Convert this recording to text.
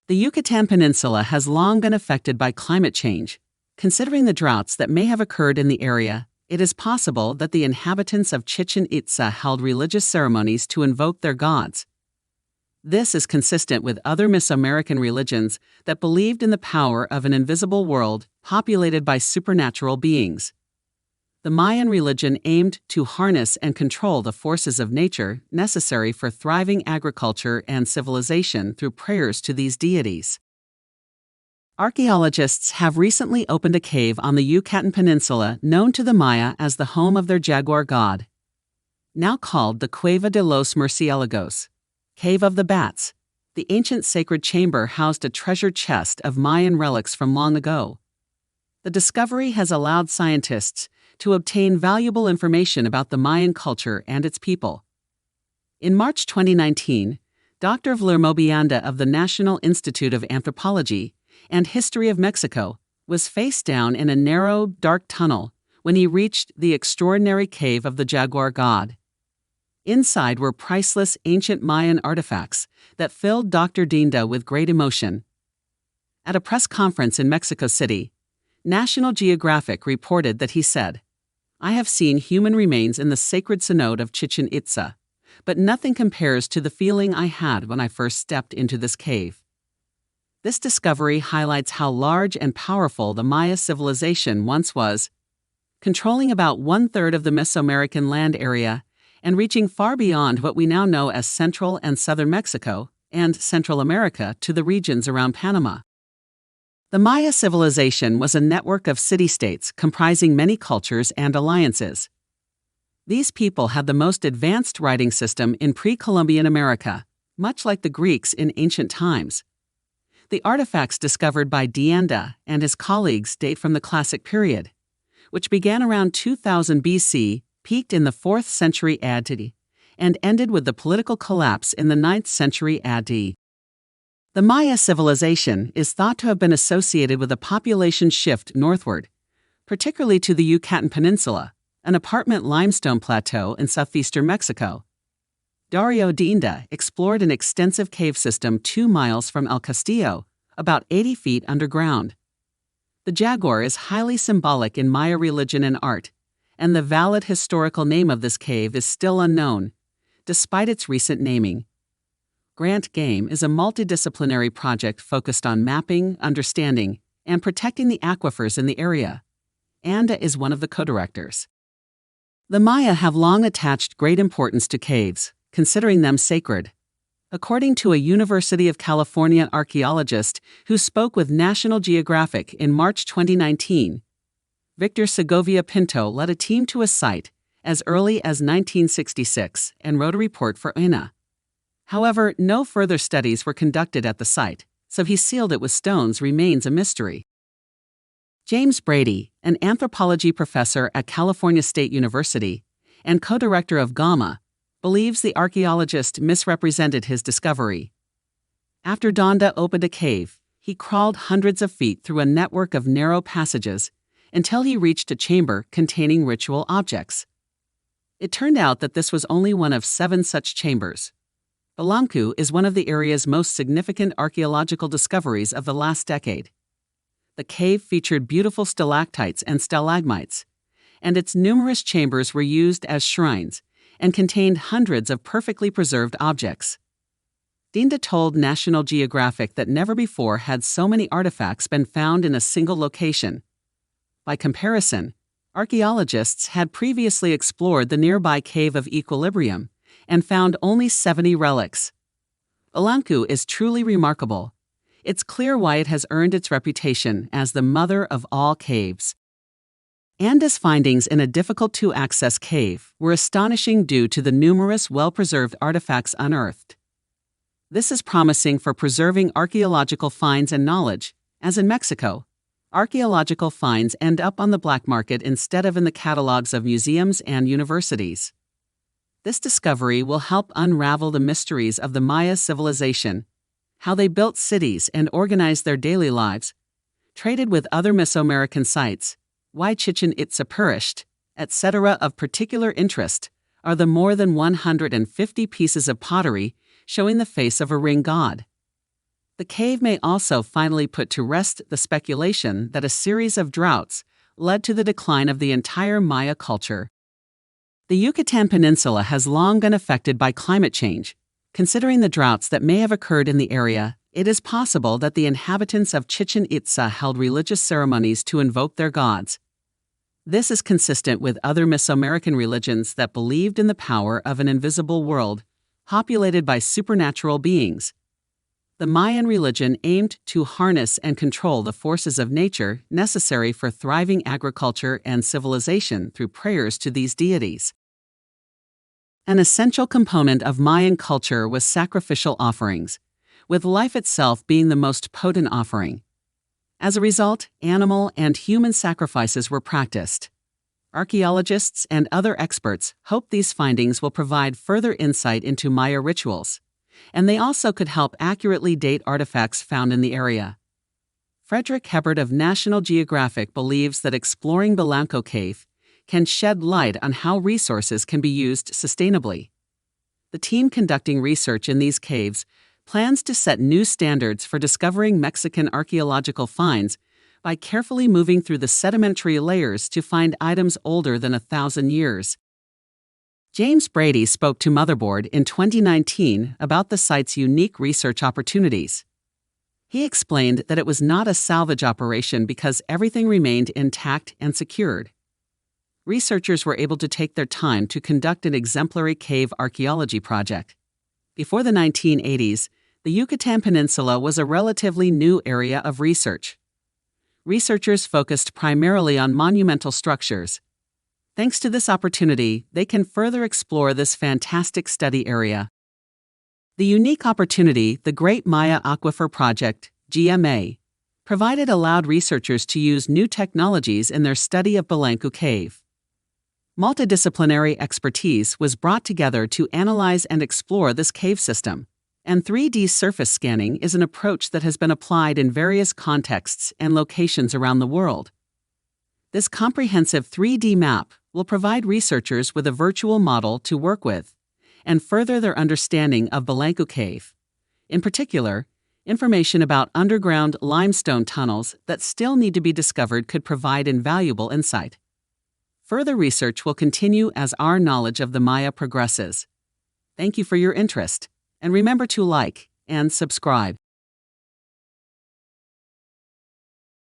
The Yucatan Peninsula has long been affected by climate change. Considering the droughts that may have occurred in the area, it is possible that the inhabitants of Chichen Itza held religious ceremonies to invoke their gods. This is consistent with other Mesoamerican religions that believed in the power of an invisible world populated by supernatural beings. The Mayan religion aimed to harness and control the forces of nature necessary for thriving agriculture and civilization through prayers to these deities. Archaeologists have recently opened a cave on the Yucatan Peninsula known to the Maya as the home of their Jaguar God. Now called the Cueva de los Murciélagos, Cave of the Bats, the ancient sacred chamber housed a treasure chest of Mayan relics from long ago. The discovery has allowed scientists to obtain valuable information about the Mayan culture and its people. In March 2019, Dr. Vlermo Bianda of the National Institute of Anthropology and History of Mexico was face down in a narrow, dark tunnel when he reached the extraordinary cave of the Jaguar God. Inside were priceless ancient Mayan artifacts that filled Dr. Dinda with great emotion. At a press conference in Mexico City, National Geographic reported that he said, "I have seen human remains in the sacred cenote of Chichen Itza, but nothing compares to the feeling I had when I first stepped into this cave." This discovery highlights how large and powerful the Maya civilization once was, controlling about 1/3 of the Mesoamerican land area and reaching far beyond what we now know as Central and Southern Mexico and Central America to the regions around Panama. The Maya civilization was a network of city-states comprising many cultures and alliances. These people had the most advanced writing system in pre-Columbian America, much like the Greeks in ancient times. The artifacts discovered by Dianda and his colleagues date from the Classic period, which began around 2000 BC, peaked in the 4th century AD, and ended with the political collapse in the 9th century AD. The Maya civilization is thought to have been associated with a population shift northward, particularly to the Yucatan Peninsula, an apartment limestone plateau in southeastern Mexico. Dario Dinda explored an extensive cave system 2 miles from El Castillo, about 80 feet underground. The jaguar is highly symbolic in Maya religion and art, and the valid historical name of this cave is still unknown, despite its recent naming. Grant Game is a multidisciplinary project focused on mapping, understanding, and protecting the aquifers in the area. Anda is one of the co-directors. The Maya have long attached great importance to caves, considering them sacred. According to a University of California archaeologist who spoke with National Geographic in March 2019, Victor Segovia Pinto led a team to a site as early as 1966 and wrote a report for INA. However, no further studies were conducted at the site, so he sealed it with stones remains a mystery. James Brady, an anthropology professor at California State University and co-director of GAMA, believes the archaeologist misrepresented his discovery. After Donda opened a cave, he crawled hundreds of feet through a network of narrow passages until he reached a chamber containing ritual objects. It turned out that this was only one of 7 such chambers. Balamku is one of the area's most significant archaeological discoveries of the last decade. The cave featured beautiful stalactites and stalagmites, and its numerous chambers were used as shrines and contained hundreds of perfectly preserved objects. Dinda told National Geographic that never before had so many artifacts been found in a single location. By comparison, archaeologists had previously explored the nearby Cave of Equilibrium and found only 70 relics. Balamku is truly remarkable. It's clear why it has earned its reputation as the mother of all caves. Anda's findings in a difficult-to-access cave were astonishing due to the numerous well-preserved artifacts unearthed. This is promising for preserving archaeological finds and knowledge, as in Mexico. Archaeological finds end up on the black market instead of in the catalogs of museums and universities. This discovery will help unravel the mysteries of the Maya civilization, how they built cities and organized their daily lives, traded with other Mesoamerican sites, why Chichen Itza perished, etc. Of particular interest are the more than 150 pieces of pottery showing the face of a ring god. The cave may also finally put to rest the speculation that a series of droughts led to the decline of the entire Maya culture. The Yucatan Peninsula has long been affected by climate change. Considering the droughts that may have occurred in the area, it is possible that the inhabitants of Chichen Itza held religious ceremonies to invoke their gods. This is consistent with other Mesoamerican religions that believed in the power of an invisible world, populated by supernatural beings. The Mayan religion aimed to harness and control the forces of nature necessary for thriving agriculture and civilization through prayers to these deities. An essential component of Mayan culture was sacrificial offerings, with life itself being the most potent offering. As a result, animal and human sacrifices were practiced. Archaeologists and other experts hope these findings will provide further insight into Maya rituals, and they also could help accurately date artifacts found in the area. Frederick Hebert of National Geographic believes that exploring Belanco Cave can shed light on how resources can be used sustainably. The team conducting research in these caves plans to set new standards for discovering Mexican archaeological finds by carefully moving through the sedimentary layers to find items older than 1,000 years. James Brady spoke to Motherboard in 2019 about the site's unique research opportunities. He explained that it was not a salvage operation because everything remained intact and secured. Researchers were able to take their time to conduct an exemplary cave archaeology project. Before the 1980s, the Yucatan Peninsula was a relatively new area of research. Researchers focused primarily on monumental structures. Thanks to this opportunity, they can further explore this fantastic study area. The unique opportunity the Great Maya Aquifer Project, GMA, provided allowed researchers to use new technologies in their study of Belanco Cave. Multidisciplinary expertise was brought together to analyze and explore this cave system, and 3D surface scanning is an approach that has been applied in various contexts and locations around the world. This comprehensive 3D map will provide researchers with a virtual model to work with and further their understanding of Belanco Cave. In particular, information about underground limestone tunnels that still need to be discovered could provide invaluable insight. Further research will continue as our knowledge of the Maya progresses. Thank you for your interest, and remember to like and subscribe.